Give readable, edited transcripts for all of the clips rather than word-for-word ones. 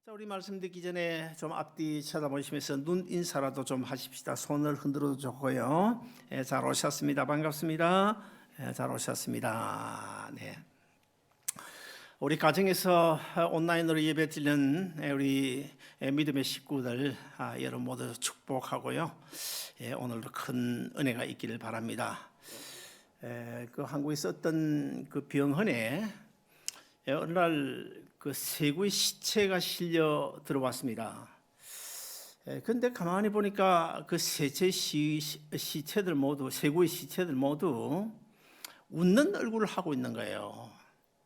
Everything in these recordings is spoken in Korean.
자, 우리 말씀 듣기 전에 좀 앞뒤 쳐다보시면서 눈 인사라도 좀 하십시다. 손을 흔들어도 좋고요. 잘 오셨습니다. 반갑습니다. 잘 오셨습니다. 네. 우리 가정에서 온라인으로 예배 드리는 우리 믿음의 식구들 여러분 모두 축복하고요. 오늘도 큰 은혜가 있기를 바랍니다. 그 한국에서 어떤 그 병원에 어느 날 그 세구의 시체가 실려 들어왔습니다. 그런데 가만히 보니까 그 시체들 모두, 세구의 시체들 모두 웃는 얼굴을 하고 있는 거예요.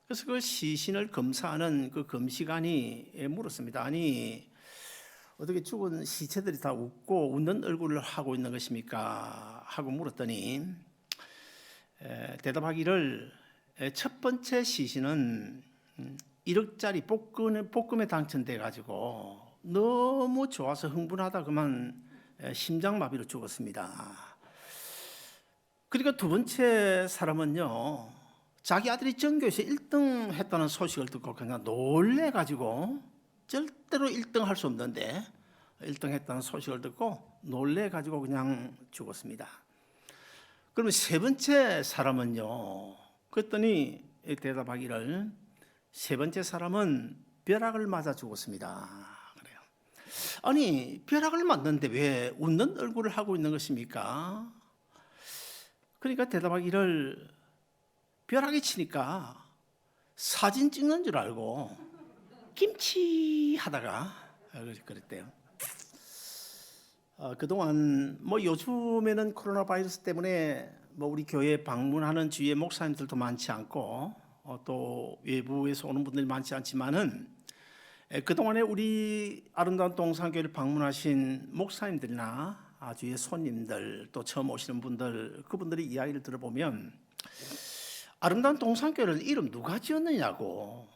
그래서 그 시신을 검사하는 그 검시관이 물었습니다. 아니, 어떻게 죽은 시체들이 다 웃고 웃는 얼굴을 하고 있는 것입니까? 하고 물었더니 대답하기를 첫 번째 시신은 1억짜리 복금에 당첨돼 가지고 너무 좋아서 흥분하다 그만 심장마비로 죽었습니다. 그리고 두 번째 사람은요, 자기 아들이 전교에서 1등 했다는 소식을 듣고 그냥 놀래 가지고 절대로 1등 할 수 없는데 1등 했다는 소식을 듣고 놀래 가지고 그냥 죽었습니다. 그러면 세 번째 사람은요, 그랬더니 대답하기를 세 번째 사람은 벼락을 맞아 죽었습니다. 그래요. 아니, 벼락을 맞는데 왜 웃는 얼굴을 하고 있는 것입니까? 그러니까 대답하기를 벼락이 치니까 사진 찍는 줄 알고 김치 하다가 그랬대요. 그동안 요즘에는 코로나 바이러스 때문에 우리 교회 방문하는 주위에 목사님들도 많지 않고 또 외부에서 오는 분들이 많지 않지만은 그동안에 우리 아름다운 동산교회를 방문하신 목사님들이나 주위의 손님들 또 처음 오시는 분들 그분들의 이야기를 들어보면 아름다운 동산교회를 이름 누가 지었느냐고,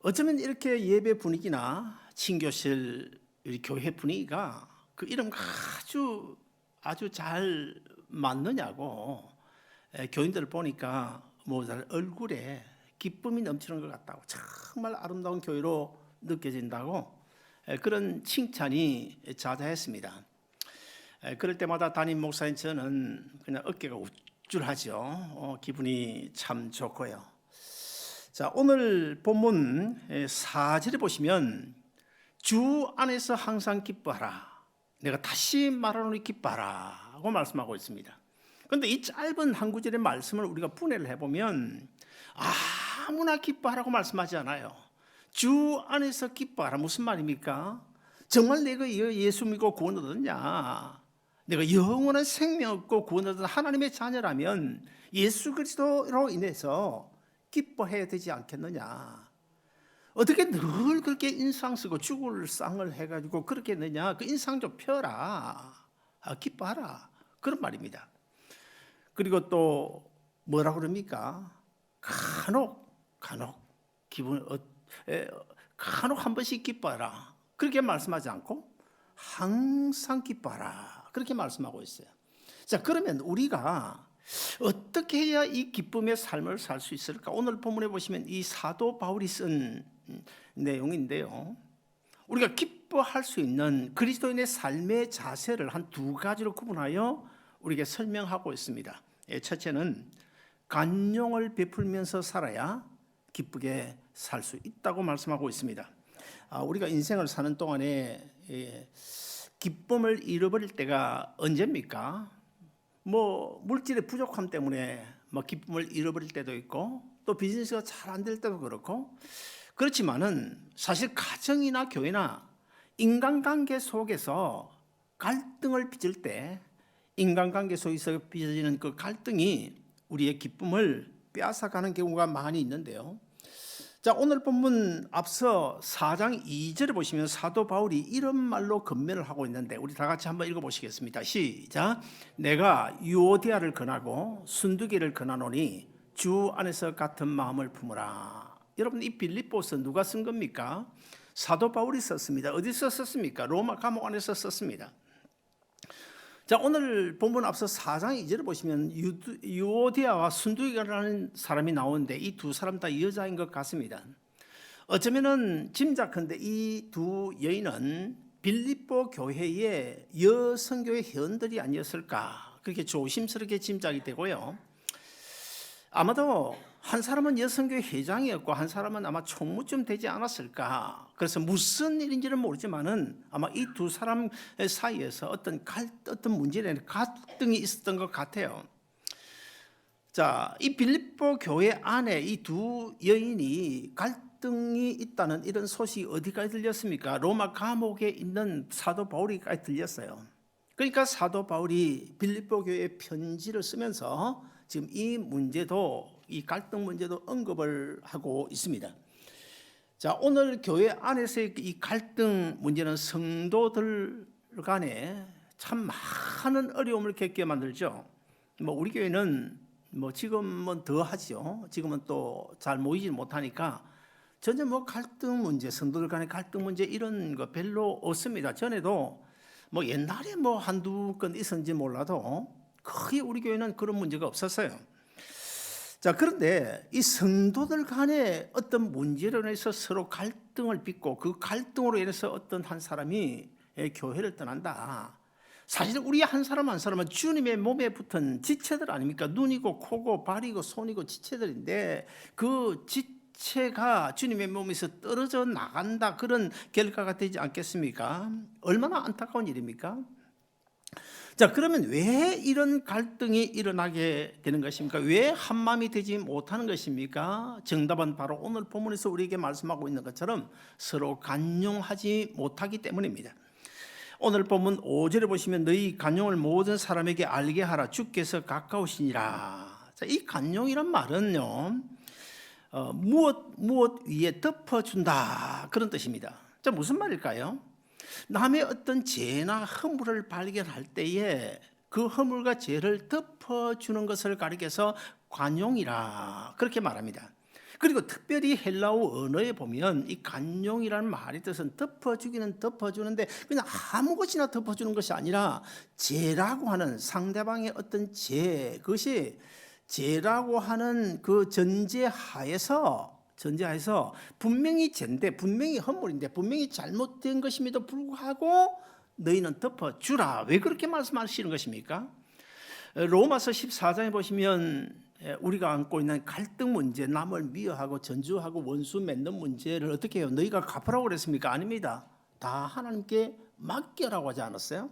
어쩌면 이렇게 예배 분위기나 친교실 우리 교회 분위기가 그 이름 아주 잘 맞느냐고, 교인들을 보니까 얼굴에 기쁨이 넘치는 것 같다고, 정말 아름다운 교회로 느껴진다고 그런 칭찬이 자자했습니다. 그럴 때마다 담임 목사인 저는 그냥 어깨가 우쭐하죠. 기분이 참 좋고요. 자, 오늘 본문 4절에 보시면 주 안에서 항상 기뻐하라, 내가 다시 말하노니 기뻐하라 하고 말씀하고 있습니다. 그런데 이 짧은 한 구절의 말씀을 우리가 분해를 해보면 아무나 기뻐하라고 말씀하지 않아요. 주 안에서 기뻐하라. 무슨 말입니까? 정말 내가 예수 믿고 구원 얻었냐, 내가 영원한 생명 얻고 구원 얻은 하나님의 자녀라면 예수 그리스도로 인해서 기뻐해야 되지 않겠느냐. 어떻게 늘 그렇게 인상 쓰고 죽을 상을 해가지고 그렇게 했느냐. 그 인상 좀 펴라, 기뻐하라, 그런 말입니다. 그리고 또 뭐라 그럽니까? 간혹 한 번씩 기뻐하라, 그렇게 말씀하지 않고 항상 기뻐하라, 그렇게 말씀하고 있어요. 자, 그러면 우리가 어떻게 해야 이 기쁨의 삶을 살 수 있을까? 오늘 본문에 보시면 이 사도 바울이 쓴 내용인데요, 우리가 기뻐할 수 있는 그리스도인의 삶의 자세를 한 두 가지로 구분하여 우리에게 설명하고 있습니다. 첫째는 간용을 베풀면서 살아야 기쁘게 살 수 있다고 말씀하고 있습니다. 우리가 인생을 사는 동안에 기쁨을 잃어버릴 때가 언제입니까? 물질의 부족함 때문에 기쁨을 잃어버릴 때도 있고, 또 비즈니스가 잘 안 될 때도 그렇지만은 사실 가정이나 교회나 인간관계 속에서 갈등을 빚을 때, 인간관계 속에서 빚어지는 그 갈등이 우리의 기쁨을 빼앗아가는 경우가 많이 있는데요. 자, 오늘 본문 앞서 4장 2절을 보시면 사도 바울이 이런 말로 권면을 하고 있는데 우리 다 같이 한번 읽어보시겠습니다. 시작. 내가 유오디아를 권하고 순두계를 권하노니 주 안에서 같은 마음을 품으라. 여러분, 이 빌립보서 누가 쓴 겁니까? 사도 바울이 썼습니다. 어디서 썼습니까? 로마 감옥 안에서 썼습니다. 자, 오늘 본문 앞서 4장 2절을 보시면 유오디아와 순두기라는 사람이 나오는데 이 두 사람 다 여자인 것 같습니다. 어쩌면은 짐작컨대 이 두 여인은 빌립보 교회의 여성교회 회원들이 아니었을까 그렇게 조심스럽게 짐작이 되고요. 아마도 한 사람은 여성교회 회장이었고 한 사람은 아마 총무쯤 되지 않았을까. 그래서 무슨 일인지는 모르지만은 아마 이 두 사람 사이에서 어떤 문제에 갈등이 있었던 것 같아요. 자, 이 빌립보 교회 안에 이 두 여인이 갈등이 있다는 이런 소식이 어디까지 들렸습니까? 로마 감옥에 있는 사도 바울이까지 들렸어요. 그러니까 사도 바울이 빌립보 교회에 편지를 쓰면서 지금 이 갈등 문제도 언급을 하고 있습니다. 자, 오늘 교회 안에서의 이 갈등 문제는 성도들 간에 참 많은 어려움을 겪게 만들죠. 우리 교회는 지금은 더 하죠. 지금은 또 잘 모이지 못하니까 전혀 갈등 문제, 성도들 간의 갈등 문제 이런 거 별로 없습니다. 전에도 옛날에 한두 건 있었는지 몰라도 거의 우리 교회는 그런 문제가 없었어요. 자, 그런데 이 성도들 간의 어떤 문제로 인해서 서로 갈등을 빚고 그 갈등으로 인해서 어떤 한 사람이 교회를 떠난다. 사실 우리 한 사람 한 사람은 주님의 몸에 붙은 지체들 아닙니까? 눈이고 코고 발이고 손이고 지체들인데 그 지체가 주님의 몸에서 떨어져 나간다 그런 결과가 되지 않겠습니까? 얼마나 안타까운 일입니까? 자, 그러면 왜 이런 갈등이 일어나게 되는 것입니까? 왜 한마음이 되지 못하는 것입니까? 정답은 바로 오늘 본문에서 우리에게 말씀하고 있는 것처럼 서로 간용하지 못하기 때문입니다. 오늘 본문 5절에 보시면 너희 간용을 모든 사람에게 알게 하라 주께서 가까우시니라. 자, 이 간용이란 말은요 무엇 위에 덮어준다 그런 뜻입니다. 자, 무슨 말일까요? 남의 어떤 죄나 허물을 발견할 때에 그 허물과 죄를 덮어주는 것을 가리켜서 관용이라 그렇게 말합니다. 그리고 특별히 헬라어 언어에 보면 이 간용이라는 말의 뜻은 덮어주기는 덮어주는데 그냥 아무것이나 덮어주는 것이 아니라 죄라고 하는 상대방의 어떤 죄, 그것이 죄라고 하는 그 전제하에서 분명히 죄인데 분명히 허물인데 분명히 잘못된 것임에도 불구하고 너희는 덮어주라. 왜 그렇게 말씀하시는 것입니까? 로마서 14장에 보시면 우리가 안고 있는 갈등 문제, 남을 미워하고 전주하고 원수 맺는 문제를 어떻게 해요? 너희가 갚으라고 그랬습니까? 아닙니다. 다 하나님께 맡겨라고 하지 않았어요?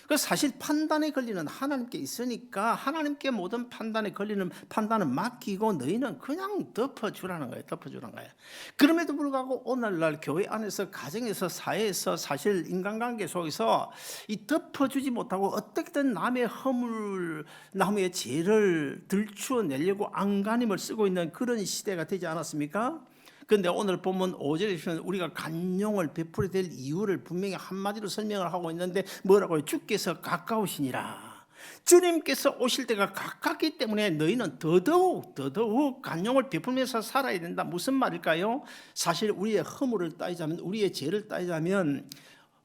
그래서 사실 판단의 권리는 하나님께 있으니까 하나님께 모든 판단의 권리는 판단을 맡기고 너희는 그냥 덮어주라는 거예요. 덮어주라는 거예요. 그럼에도 불구하고 오늘날 교회 안에서 가정에서 사회에서 사실 인간관계 속에서 이 덮어주지 못하고 어떻게든 남의 허물, 남의 죄를 들추어내려고 안간힘을 쓰고 있는 그런 시대가 되지 않았습니까? 그런데 오늘 본문 5절에 보면 우리가 간용을 베풀어야 될 이유를 분명히 한마디로 설명을 하고 있는데 뭐라고요? 주께서 가까우시니라. 주님께서 오실 때가 가깝기 때문에 너희는 더더욱 간용을 베풀면서 살아야 된다. 무슨 말일까요? 사실 우리의 허물을 따지자면, 우리의 죄를 따지자면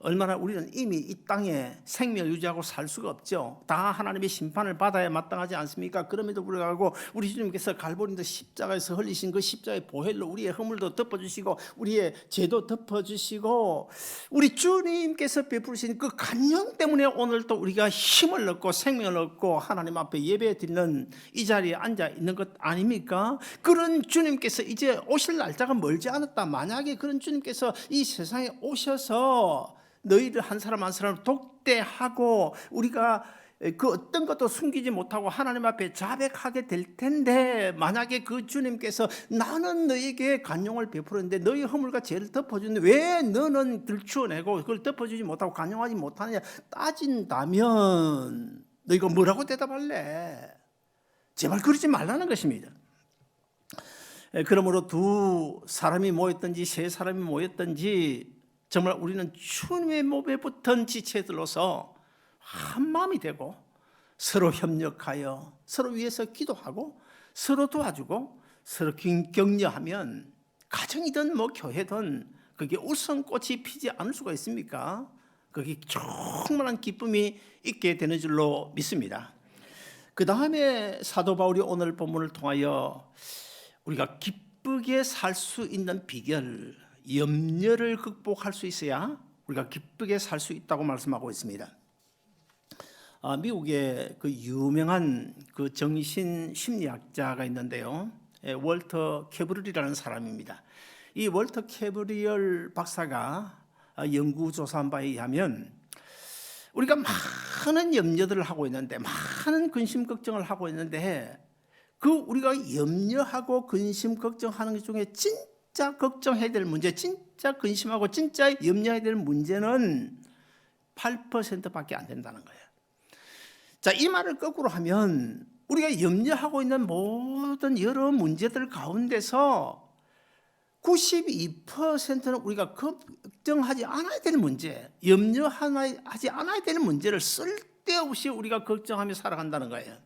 얼마나 우리는 이미 이 땅에 생명을 유지하고 살 수가 없죠. 다 하나님의 심판을 받아야 마땅하지 않습니까? 그럼에도 불구하고 우리 주님께서 갈보리도 십자가에서 흘리신 그 십자가의 보혈로 우리의 허물도 덮어주시고 우리의 죄도 덮어주시고 우리 주님께서 베푸신 그 간용 때문에 오늘 또 우리가 힘을 얻고 생명을 얻고 하나님 앞에 예배 드리는 이 자리에 앉아 있는 것 아닙니까? 그런 주님께서 이제 오실 날짜가 멀지 않았다. 만약에 그런 주님께서 이 세상에 오셔서 너희들 한 사람 한 사람을 독대하고 우리가 그 어떤 것도 숨기지 못하고 하나님 앞에 자백하게 될 텐데 만약에 그 주님께서 나는 너에게 간용을 베푸는데 너희 허물과 죄를 덮어주는데 왜 너는 들추어내고 그걸 덮어주지 못하고 간용하지 못하느냐 따진다면 너희가 뭐라고 대답할래? 제발 그러지 말라는 것입니다. 그러므로 두 사람이 모였든지 세 사람이 모였든지 정말 우리는 주님의 몸에 붙은 지체들로서 한마음이 되고 서로 협력하여 서로 위해서 기도하고 서로 도와주고 서로 격려하면 가정이든 교회든 그게 웃음꽃이 피지 않을 수가 있습니까? 그게 충만한 기쁨이 있게 되는 줄로 믿습니다. 그 다음에 사도 바울이 오늘 본문을 통하여 우리가 기쁨 기쁘게 살 수 있는 비결, 염려를 극복할 수 있어야 우리가 기쁘게 살 수 있다고 말씀하고 있습니다. 미국의 그 유명한 그 정신 심리학자가 있는데요, 월터 캐브럴이라는 사람입니다. 이 월터 캐브럴 박사가 연구조사한 바에 의하면 우리가 많은 염려들을 하고 있는데, 많은 근심 걱정을 하고 있는데, 그 우리가 염려하고 근심 걱정하는 것 중에 진짜 걱정해야 될 문제, 진짜 근심하고 진짜 염려해야 될 문제는 8%밖에 안 된다는 거예요. 자, 이 말을 거꾸로 하면 우리가 염려하고 있는 모든 여러 문제들 가운데서 92%는 우리가 걱정하지 않아야 될 문제, 염려하지 않아야 될 문제를 쓸데없이 우리가 걱정하며 살아간다는 거예요.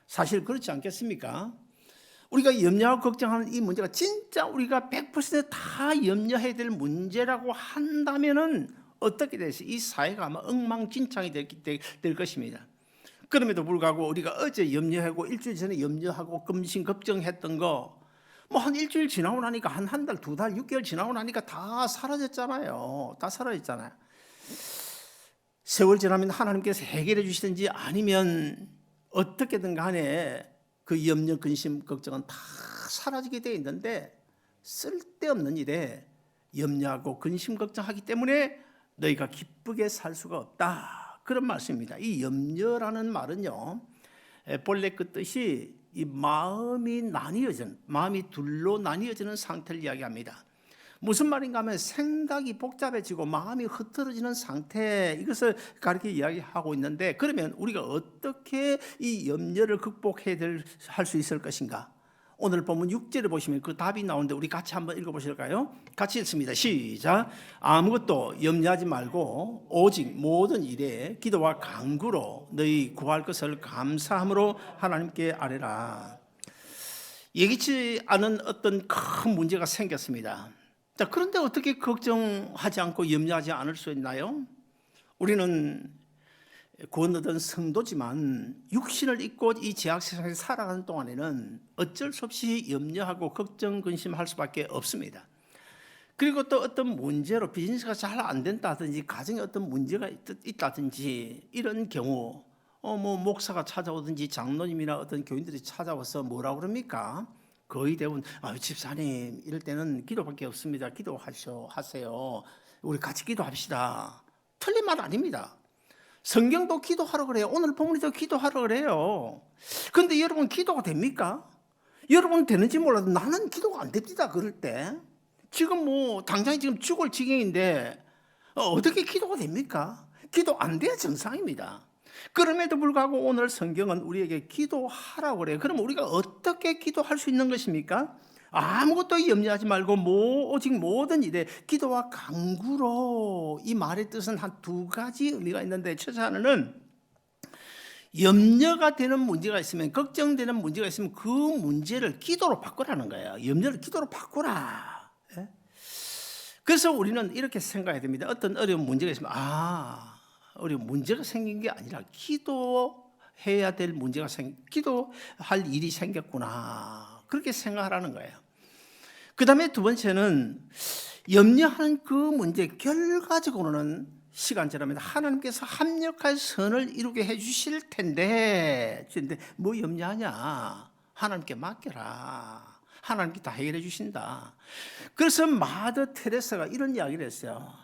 사실 그렇지 않겠습니까? 우리가 염려하고 걱정하는 이 문제가 진짜 우리가 100%다 염려해야 될 문제라고 한다면은 어떻게 될지 이 사회가 아마 엉망진창이 될 것입니다. 그럼에도 불구하고 우리가 어제 염려하고 일주일 전에 염려하고 근심 걱정했던 거 뭐 한 일주일 지나고 나니까 한 달, 두 달, 6개월 지나고 나니까 다 사라졌잖아요. 다 사라졌잖아요. 세월 지나면 하나님께서 해결해 주시든지 아니면 어떻게든 간에 그 염려, 근심, 걱정은 다 사라지게 되어 있는데, 쓸데없는 일에 염려하고 근심, 걱정하기 때문에 너희가 기쁘게 살 수가 없다, 그런 말씀입니다. 이 염려라는 말은요, 본래 그 뜻이 이 마음이 둘로 나뉘어지는 상태를 이야기합니다. 무슨 말인가 하면 생각이 복잡해지고 마음이 흐트러지는 상태, 이것을 가르쳐 이야기하고 있는데, 그러면 우리가 어떻게 이 염려를 극복해야 할 수 있을 것인가? 오늘 본문 6절을 보시면 그 답이 나오는데 우리 같이 한번 읽어보실까요? 같이 읽습니다. 시작. 아무것도 염려하지 말고 오직 모든 일에 기도와 간구로 너희 구할 것을 감사함으로 하나님께 아뢰라. 예기치 않은 어떤 큰 문제가 생겼습니다. 자, 그런데 어떻게 걱정하지 않고 염려하지 않을 수 있나요? 우리는 구원 얻은 성도지만 육신을 입고 이 죄악 세상에 살아가는 동안에는 어쩔 수 없이 염려하고 걱정, 근심할 수밖에 없습니다. 그리고 또 어떤 문제로 비즈니스가 잘 안 된다든지, 가정에 어떤 문제가 있다든지, 이런 경우 뭐 목사가 찾아오든지 장로님이나 어떤 교인들이 찾아와서 뭐라고 그럽니까? 거의 대부분 집사님 이럴 때는 기도밖에 없습니다. 하세요. 우리 같이 기도합시다. 틀린 말 아닙니다. 성경도 기도하라 그래요. 오늘 본문에도 기도하라 그래요. 그런데 여러분, 기도가 됩니까? 여러분 되는지 몰라도 나는 기도가 안 됩니다. 그럴 때 지금 당장 지금 죽을 지경인데 어떻게 기도가 됩니까? 기도 안 돼야 정상입니다. 그럼에도 불구하고 오늘 성경은 우리에게 기도하라고 그래요. 그럼 우리가 어떻게 기도할 수 있는 것입니까? 아무것도 염려하지 말고 오직 모든 일에 기도와 간구로. 이 말의 뜻은 한 두 가지 의미가 있는데, 첫째 하나는 염려가 되는 문제가 있으면, 걱정되는 문제가 있으면 그 문제를 기도로 바꾸라는 거예요. 염려를 기도로 바꾸라. 그래서 우리는 이렇게 생각해야 됩니다. 어떤 어려운 문제가 있으면 어려운 문제가 생긴 게 아니라 기도해야 될 문제가 기도할 일이 생겼구나, 그렇게 생각하라는 거예요. 그 다음에 두 번째는 염려하는 그 문제 결과적으로는 시간 지나면 하나님께서 합력할 선을 이루게 해주실 텐데, 뭐 염려하냐? 하나님께 맡겨라. 하나님께 다 해결해 주신다. 그래서 마더 테레사가 이런 이야기를 했어요.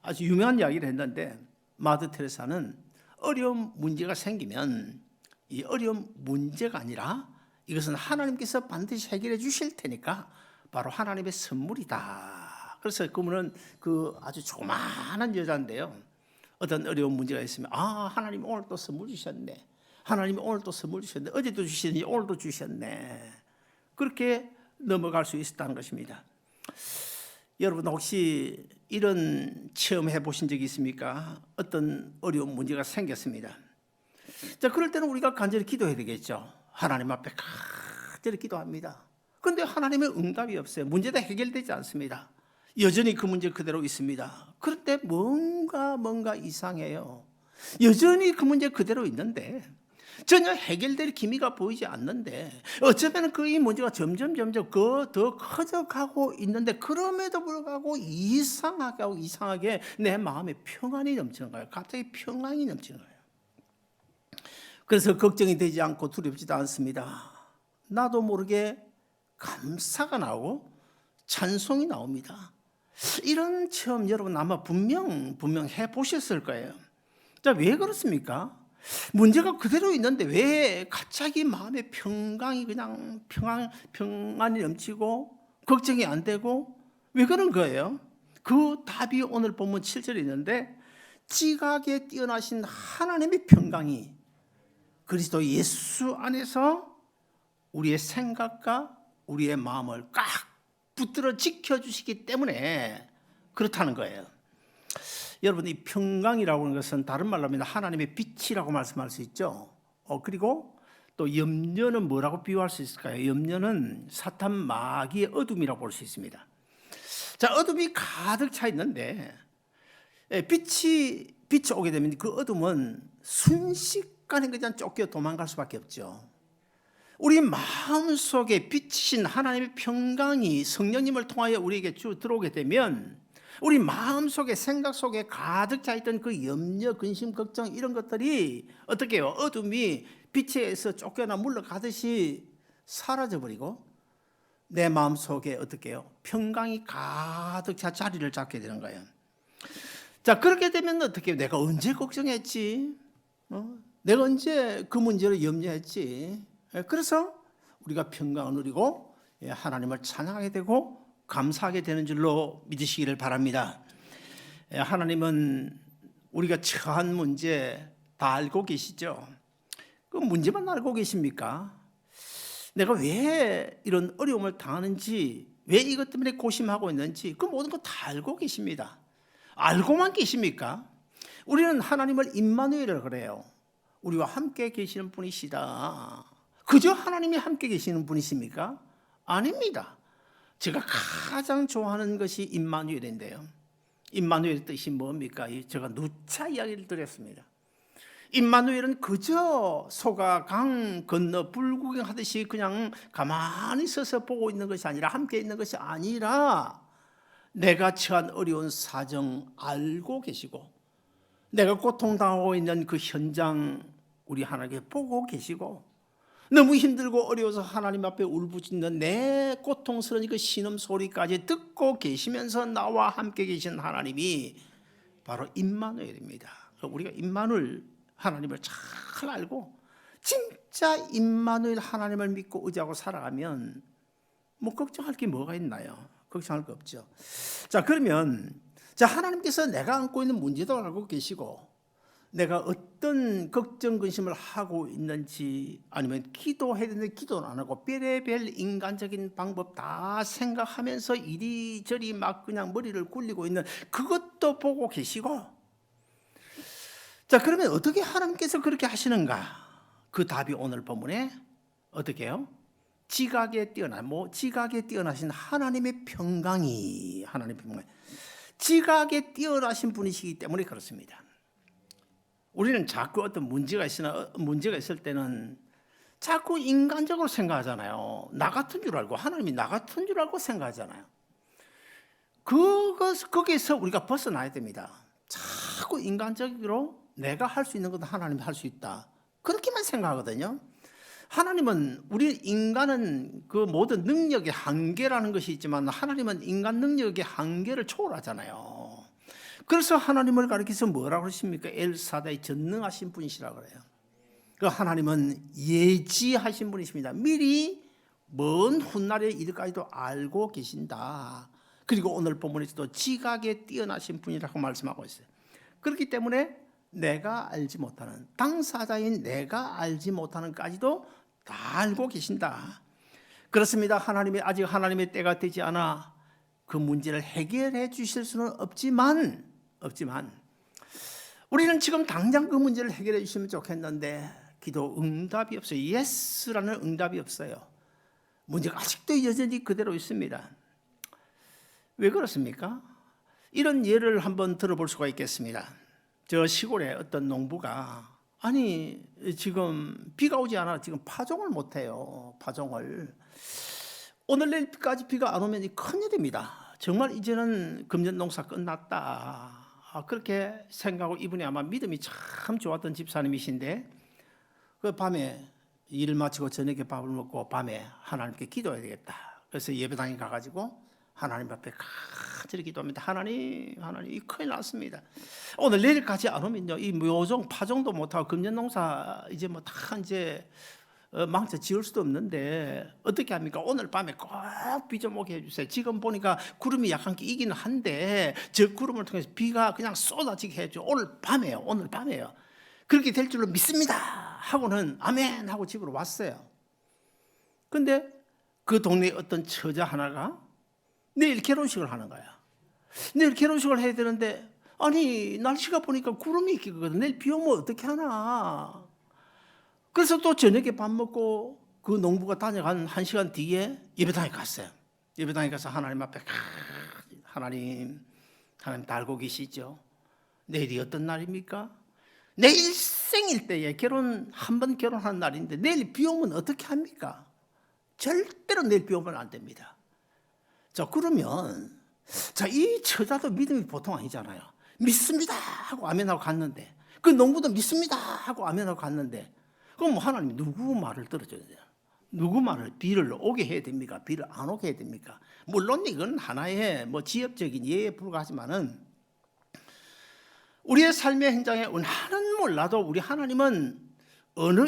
아주 유명한 이야기를 했는데, 마더 테레사는 어려운 문제가 생기면 이 어려운 문제가 아니라 이것은 하나님께서 반드시 해결해 주실 테니까 바로 하나님의 선물이다. 그래서 그분은 아주 조그마한 여자인데요, 어떤 어려운 문제가 있으면 하나님 오늘 또 선물 주셨네. 하나님이 오늘 또 선물 주셨네. 어제도 주시더니 오늘도 주셨네. 그렇게 넘어갈 수 있었다는 것입니다. 여러분, 혹시 이런 체험 해보신 적이 있습니까? 어떤 어려운 문제가 생겼습니다. 자, 그럴 때는 우리가 간절히 기도해야 되겠죠. 하나님 앞에 간절히 기도합니다. 그런데 하나님의 응답이 없어요. 문제도 해결되지 않습니다. 여전히 그 문제 그대로 있습니다. 그런데 뭔가 이상해요. 여전히 그 문제 그대로 있는데 전혀 해결될 기미가 보이지 않는데 어쩌면 그 이 문제가 점점 더 커져가고 있는데 그럼에도 불구하고 이상하게 내 마음에 평안이 넘치는 거예요. 갑자기 평안이 넘치는 거예요. 그래서 걱정이 되지 않고 두렵지도 않습니다. 나도 모르게 감사가 나오고 찬송이 나옵니다. 이런 체험 여러분 아마 분명 해보셨을 거예요. 자, 왜 그렇습니까? 문제가 그대로 있는데 왜 갑자기 마음의 평강이 그냥 평안이 넘치고 걱정이 안 되고 왜 그런 거예요? 그 답이 오늘 본문 7절에 있는데 지각에 뛰어나신 하나님의 평강이 그리스도 예수 안에서 우리의 생각과 우리의 마음을 꽉 붙들어 지켜주시기 때문에 그렇다는 거예요. 여러분, 이 평강이라고 하는 것은 다른 말로 하면 하나님의 빛이라고 말씀할 수 있죠. 그리고 또 염려는 뭐라고 비유할 수 있을까요? 염려는 사탄 마귀의 어둠이라고 볼 수 있습니다. 자, 어둠이 가득 차 있는데 빛이 오게 되면 그 어둠은 순식간에 그냥 쫓겨 도망갈 수밖에 없죠. 우리 마음속에 빛이신 하나님의 평강이 성령님을 통하여 우리에게 들어오게 되면 우리 마음속에 생각 속에 가득 차 있던 그 염려, 근심, 걱정 이런 것들이 어떻게 해요? 어둠이 빛에서 쫓겨나 물러가듯이 사라져버리고 내 마음속에 어떻게 해요? 평강이 가득 차 자리를 잡게 되는 거예요. 자, 그렇게 되면 어떻게 해요? 내가 언제 걱정했지? 내가 언제 그 문제를 염려했지? 그래서 우리가 평강을 누리고 하나님을 찬양하게 되고 감사하게 되는 줄로 믿으시기를 바랍니다. 하나님은 우리가 처한 문제 다 알고 계시죠? 그 문제만 알고 계십니까? 내가 왜 이런 어려움을 당하는지, 왜 이것 때문에 고심하고 있는지 그 모든 거 다 알고 계십니다. 알고만 계십니까? 우리는 하나님을 임마누엘이라고 그래요. 우리와 함께 계시는 분이시다. 그저 하나님이 함께 계시는 분이십니까? 아닙니다. 제가 가장 좋아하는 것이 임마누엘인데요. 임마누엘의 뜻이 뭡니까? 제가 누차 이야기를 드렸습니다. 임마누엘은 그저 소가 강 건너 불구경하듯이 그냥 가만히 서서 보고 있는 것이 아니라 함께 있는 것이 아니라 내가 처한 어려운 사정 알고 계시고 내가 고통당하고 있는 그 현장 우리 하나님께 보고 계시고 너무 힘들고 어려워서 하나님 앞에 울부짖는 내 고통스러운 그 신음소리까지 듣고 계시면서 나와 함께 계신 하나님이 바로 임마누엘입니다. 우리가 임마누엘 하나님을 잘 알고 진짜 임마누엘 하나님을 믿고 의지하고 살아가면 뭐 걱정할 게 뭐가 있나요? 걱정할 거 없죠. 자, 그러면 하나님께서 내가 안고 있는 문제도 알고 계시고 내가 어떤 걱정 근심을 하고 있는지 아니면 기도해야 되는데 기도는 안 하고 별의별 인간적인 방법 다 생각하면서 이리저리 막 그냥 머리를 굴리고 있는 그것도 보고 계시고 자, 그러면 어떻게 하나님께서 그렇게 하시는가? 그 답이 오늘 본문에 어떻게 해요? 지각에 뛰어나신 하나님의 평강이 지각에 뛰어나신 분이시기 때문에 그렇습니다. 우리는 자꾸 어떤 문제가 있을 때는 자꾸 인간적으로 생각하잖아요. 나 같은 줄 알고 하나님이 나 같은 줄 알고 생각하잖아요. 거기에서 우리가 벗어나야 됩니다. 자꾸 인간적으로 내가 할 수 있는 것도 하나님이 할 수 있다. 그렇게만 생각하거든요. 하나님은 우리 인간은 그 모든 능력의 한계라는 것이 있지만 하나님은 인간 능력의 한계를 초월하잖아요. 그래서 하나님을 가리켜서 뭐라고 그러십니까? 엘사다의 전능하신 분이시라고 그래요. 그 하나님은 예지하신 분이십니다. 미리 먼 훗날의 일까지도 알고 계신다. 그리고 오늘 본문에서도 지각에 뛰어나신 분이라고 말씀하고 있어요. 그렇기 때문에 내가 알지 못하는 당사자인 내가 알지 못하는까지도 다 알고 계신다. 그렇습니다. 하나님이 아직 하나님의 때가 되지 않아 그 문제를 해결해 주실 수는 없지만 우리는 지금 당장 그 문제를 해결해 주시면 좋겠는데 기도 응답이 없어요. 예스라는 응답이 없어요. 문제가 아직도 여전히 그대로 있습니다. 왜 그렇습니까? 이런 예를 한번 들어볼 수가 있겠습니다. 저 시골에 어떤 농부가 아니 지금 비가 오지 않아 지금 파종을 못해요. 파종을. 오늘 내일까지 비가 안 오면 큰일입니다. 정말 이제는 금년 농사 끝났다. 그렇게 생각하고 이분이 아마 믿음이 참 좋았던 집사님이신데 그 밤에 일 마치고 저녁에 밥을 먹고 밤에 하나님께 기도해야 되겠다. 그래서 예배당에 가가지고 하나님 앞에 간절히 기도합니다. 하나님, 이 큰일 났습니다. 오늘 내일까지 안 오면요, 이 묘종 파종도 못하고 금년 농사 이제 뭐 다 이제 망쳐 지을 수도 없는데 어떻게 합니까? 오늘 밤에 꼭 비 좀 오게 해주세요. 지금 보니까 구름이 약간 끼긴 한데 저 구름을 통해서 비가 그냥 쏟아지게 해줘. 오늘 밤에요. 그렇게 될 줄로 믿습니다. 하고는 아멘 하고 집으로 왔어요. 근데 그 동네에 어떤 처자 하나가 내일 결혼식을 하는 거야. 내일 결혼식을 해야 되는데 아니 날씨가 보니까 구름이 끼거든. 내일 비 오면 어떻게 하나. 그래서 또 저녁에 밥 먹고 그 농부가 다녀간 1시간 뒤에 예배당에 갔어요. 예배당에 가서 하나님 앞에 하나님 다 알고 계시죠? 내일이 어떤 날입니까? 내 일생일 때에 한 번 결혼한 날인데 내일 비 오면 어떻게 합니까? 절대로 내일 비 오면 안 됩니다. 자, 그러면 이 처자도 믿음이 보통 아니잖아요. 믿습니다 하고 아멘하고 갔는데 그 농부도 믿습니다 하고 아멘하고 갔는데 그럼 하나님 누구 말을 들어줘야 돼요? 누구 말을 비를 오게 해야 됩니까? 비를 안 오게 해야 됩니까? 물론 이건 하나의 뭐 지엽적인 예에 불과하지만은 우리의 삶의 현장에 하나는 몰라도 우리 하나님은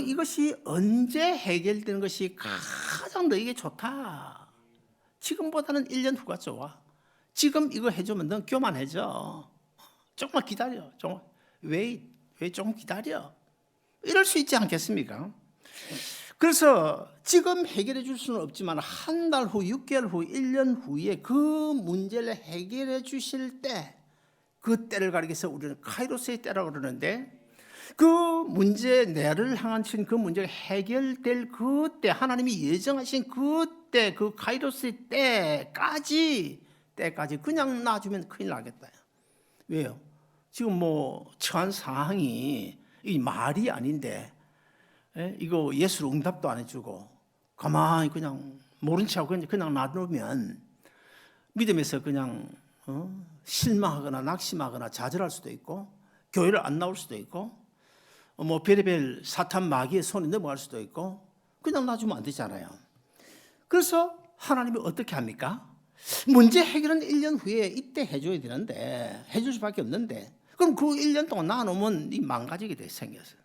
이것이 언제 해결되는 것이 가장 너에게 좋다. 지금보다는 1년 후가 좋아. 지금 이거 해주면 넌 교만해져. 조금만 기다려. 왜 조금 기다려? 이럴 수 있지 않겠습니까? 그래서 지금 해결해 줄 수는 없지만 한 달 후, 6개월 후, 1년 후에 그 문제를 해결해 주실 때 그 때를 가리켜서 우리는 카이로스의 때라고 그러는데 그 문제, 나를 향한 그 문제가 해결될 그때 하나님이 예정하신 그때 그 카이로스의 때까지 그냥 놔주면 큰일 나겠다. 왜요? 지금 뭐 처한 상황이 이 말이 아닌데 이거 예수로 응답도 안 해주고 가만히 그냥 모른 척하고 그냥 놔두면 믿음에서 그냥 실망하거나 낙심하거나 좌절할 수도 있고 교회를 안 나올 수도 있고 뭐 별의별 사탄 마귀의 손에 넘어갈 수도 있고 그냥 놔주면 안 되잖아요. 그래서 하나님이 어떻게 합니까? 문제 해결은 1년 후에 이때 해줘야 되는데 해줄 수밖에 없는데 그럼 그 1년 동안 놔놓으면 망가지게 돼 생겨서.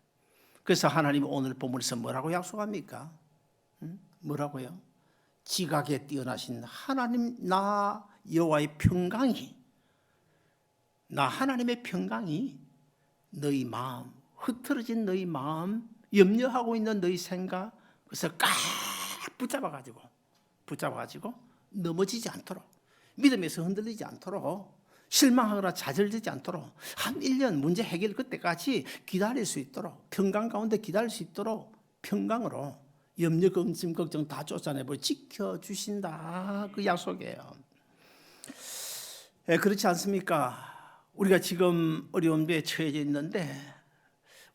그래서 하나님이 오늘 본문에서 뭐라고 약속합니까? 뭐라고요? 지각에 뛰어나신 하나님 나 여호와의 평강이 나 하나님의 평강이 너희 마음 흐트러진 너희 마음 염려하고 있는 너희 생각 그래서 꽉 붙잡아가지고 넘어지지 않도록 믿음에서 흔들리지 않도록 실망하거나 좌절되지 않도록 한 1년 문제 해결 그때까지 기다릴 수 있도록 평강 가운데 기다릴 수 있도록 평강으로 염려, 근심, 걱정 다 쫓아내고 지켜주신다 그 약속이에요. 그렇지 않습니까? 우리가 지금 어려운 배에 처해져 있는데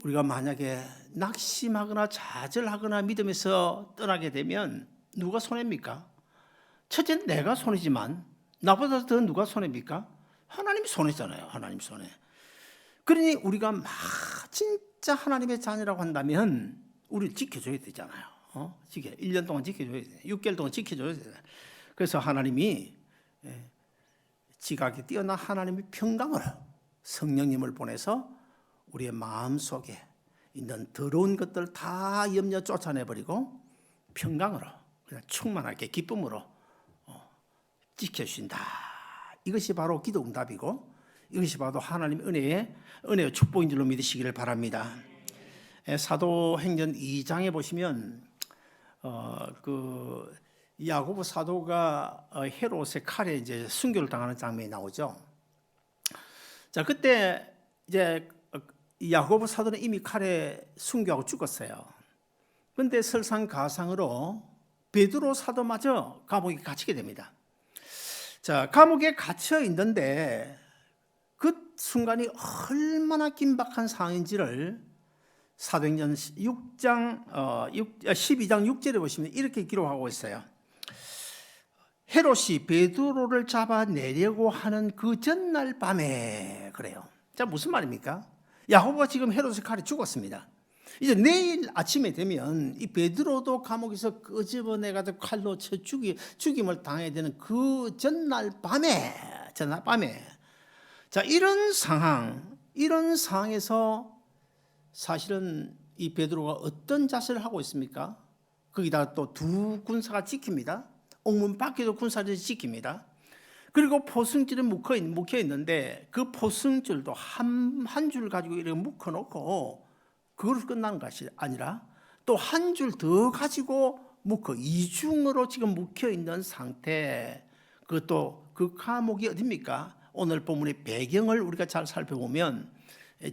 우리가 만약에 낙심하거나 좌절하거나 믿음에서 떠나게 되면 누가 손해입니까? 첫째는 내가 손해지만 나보다 더 누가 손해입니까? 하나님이 손해잖아요. 하나님 손해. 그러니 우리가 진짜 하나님의 자녀라고 한다면 우리를 지켜줘야 되잖아요. 1년 동안 지켜줘야 돼. 6개월 동안 지켜줘야 돼. 그래서 하나님이 지각에 뛰어난 하나님의 평강으로 성령님을 보내서 우리의 마음속에 있는 더러운 것들 다 염려 쫓아내버리고 평강으로 그냥 충만하게 기쁨으로 지켜주신다. 이것이 바로 기도 응답이고 이것이 바로 하나님의 은혜의 축복인 줄로 믿으시기를 바랍니다. 사도행전 2장에 보시면 그 야고보 사도가 헤롯의 칼에 이제 순교를 당하는 장면이 나오죠. 자, 그때 이제 야고보 사도는 이미 칼에 순교하고 죽었어요. 그런데 설상가상으로 베드로 사도마저 감옥에 갇히게 됩니다. 자, 감옥에 갇혀 있는데 그 순간이 얼마나 긴박한 상황인지를 사도행전 12장 6절에 보시면 이렇게 기록하고 있어요. 헤롯이 베드로를 잡아내려고 하는 그 전날 밤에, 그래요. 자, 무슨 말입니까? 야고보가 지금 헤롯의 칼에 죽었습니다. 이제 내일 아침에 되면 이 베드로도 감옥에서 끄집어내가지고 칼로 쳐 죽임을 당해야 되는 그 전날 밤에. 자, 이런 상황에서 사실은 이 베드로가 어떤 자세를 하고 있습니까? 거기다 또 두 군사가 지킵니다. 옥문 밖에도 군사들이 지킵니다. 그리고 포승줄에 묶여 있는데 그 포승줄도 한 줄 가지고 이렇게 묶어놓고 그걸로 끝나는 것이 아니라 또 한 줄 더 가지고 이중으로 지금 묶여 있는 상태. 그것도 그 감옥이 어딥니까? 오늘 본문의 배경을 우리가 잘 살펴보면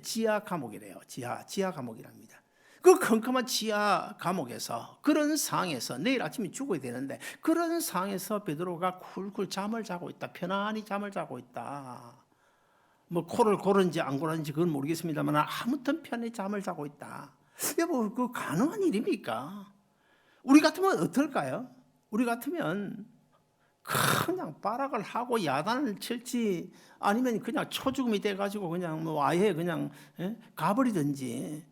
지하 감옥이래요. 지하 감옥이랍니다. 그 컴컴한 지하 감옥에서, 그런 상황에서 내일 아침에 죽어야 되는데 그런 상황에서 베드로가 쿨쿨 잠을 자고 있다. 편안히 잠을 자고 있다. 뭐 코를 고른지 안 고른지 그건 모르겠습니다만 아무튼 편히 잠을 자고 있다. 여보, 그 가능한 일입니까? 우리 같으면 어떨까요? 우리 같으면 그냥 발악을 하고 야단을 칠지 아니면 그냥 초죽음이 돼가지고 그냥 뭐 아예 그냥 가버리든지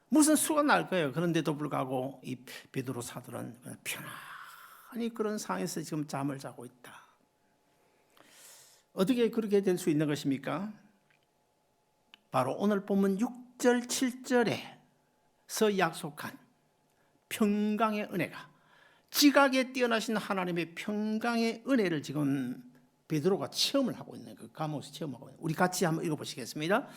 무슨 수가 날 거예요. 그런데도 불구하고 이 베드로 사도는 편안히 그런 상황에서 지금 잠을 자고 있다. 어떻게 그렇게 될 수 있는 것입니까? 바로 오늘 본문 6절 7절에서 약속한 평강의 은혜가, 지각에 뛰어나신 하나님의 평강의 은혜를 지금 베드로가 체험을 하고 있는, 그 감옥에서 체험하고 있는. 우리 같이 한번 읽어보시겠습니다.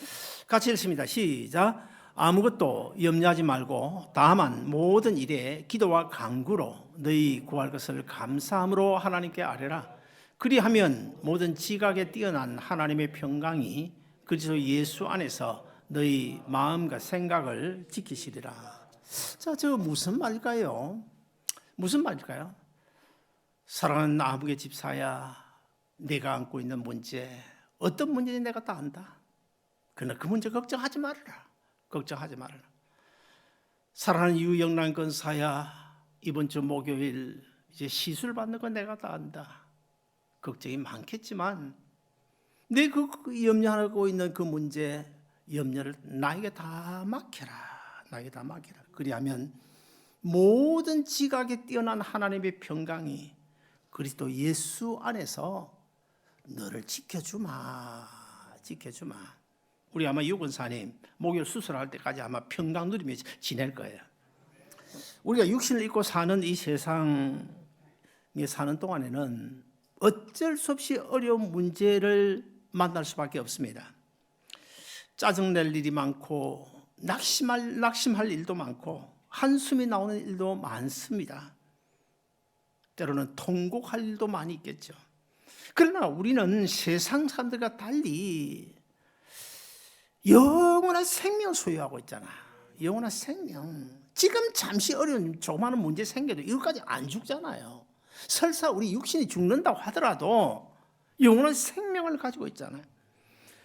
같이 읽습니다. 시작. 아무것도 염려하지 말고 다만 모든 일에 기도와 간구로 너희 구할 것을 감사함으로 하나님께 아뢰라. 그리하면 모든 지각에 뛰어난 하나님의 평강이 그리스도 예수 안에서 너희 마음과 생각을 지키시리라. 자, 저 무슨 말일까요? 무슨 말일까요? 사랑하는 아무개 집사야, 내가 안고 있는 문제, 어떤 문제인지 내가 다 안다. 그러나 그 문제 걱정하지 말아라. 걱정하지 말아라. 사랑하는 유영란 권사야, 이번 주 목요일 이제 시술 받는 건 내가 다 안다. 걱정이 많겠지만 내 그 염려하고 있는 그 문제, 염려를 나에게 다 맡겨라. 나에게 다 맡겨라. 그리하면 모든 지각에 뛰어난 하나님의 평강이 그리스도 예수 안에서 너를 지켜주마. 우리 아마 유권사님 목요일 수술할 때까지 아마 평강 누리며 지낼 거예요. 우리가 육신을 입고 사는 이 세상에 사는 동안에는 어쩔 수 없이 어려운 문제를 만날 수밖에 없습니다. 짜증낼 일이 많고 낙심할 일도 많고 한숨이 나오는 일도 많습니다. 때로는 통곡할 일도 많이 있겠죠. 그러나 우리는 세상 사람들과 달리 영원한 생명 소유하고 있잖아. 영원한 생명. 지금 잠시 어려운 조그마한 문제 생겨도 이것까지 안 죽잖아요. 설사 우리 육신이 죽는다고 하더라도 영원한 생명을 가지고 있잖아요.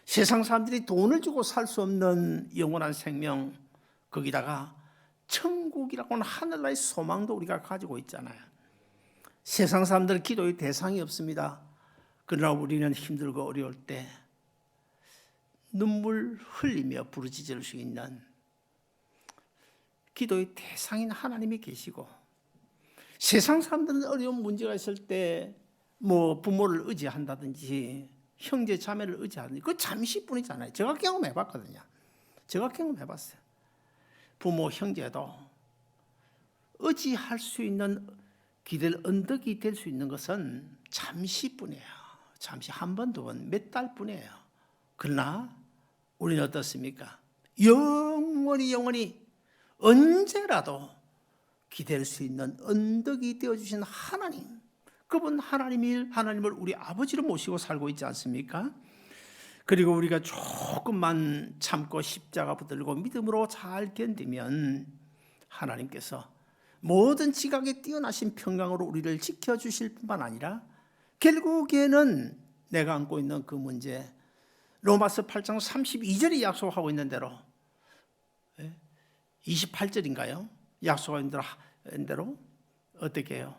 세상 사람들이 돈을 주고 살 수 없는 영원한 생명, 거기다가 천국이라고 하는 하늘나라의 소망도 우리가 가지고 있잖아요. 세상 사람들은 기도의 대상이 없습니다. 그러나 우리는 힘들고 어려울 때 눈물 흘리며 부르짖을 수 있는 기도의 대상인 하나님이 계시고, 세상 사람들은 어려운 문제가 있을 때 뭐 부모를 의지한다든지 형제 자매를 의지하든지 그거 잠시뿐이잖아요. 제가 경험해봤거든요. 제가 경험해봤어요. 부모 형제도 의지할 수 있는 기댈 언덕이 될 수 있는 것은 잠시뿐이에요. 잠시 한 번, 두 번, 몇 달뿐이에요. 그러나 우리는 어떻습니까? 영원히 언제라도 기댈 수 있는 언덕이 되어주신 하나님, 그분 하나님을 우리 아버지로 모시고 살고 있지 않습니까? 그리고 우리가 조금만 참고 십자가 붙들고 믿음으로 잘 견디면 하나님께서 모든 지각에 뛰어나신 평강으로 우리를 지켜주실 뿐만 아니라 결국에는 내가 안고 있는 그 문제, 로마서 8장 32절이 약속하고 있는 대로 28절인가요? 약속한 대로 어떻게 해요?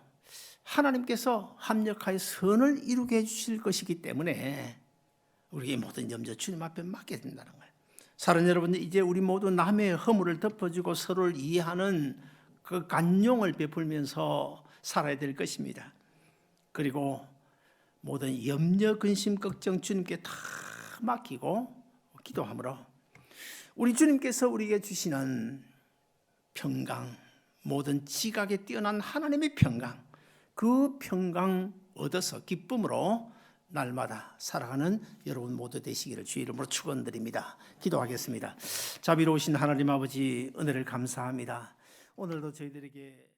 하나님께서 합력하여 선을 이루게 해주실 것이기 때문에 우리의 모든 염려 주님 앞에 맡게 된다는 거예요. 사랑하는 여러분, 이제 우리 모두 남의 허물을 덮어주고 서로를 이해하는 그 간용을 베풀면서 살아야 될 것입니다. 그리고 모든 염려, 근심, 걱정 주님께 다 맡기고 기도함으로 우리 주님께서 우리에게 주시는 평강, 모든 지각에 뛰어난 하나님의 평강, 그 평강 얻어서 기쁨으로 날마다 살아가는 여러분 모두 되시기를 주의 이름으로 축원드립니다. 기도하겠습니다. 자비로우신 하나님 아버지, 은혜를 감사합니다. 오늘도 저희들에게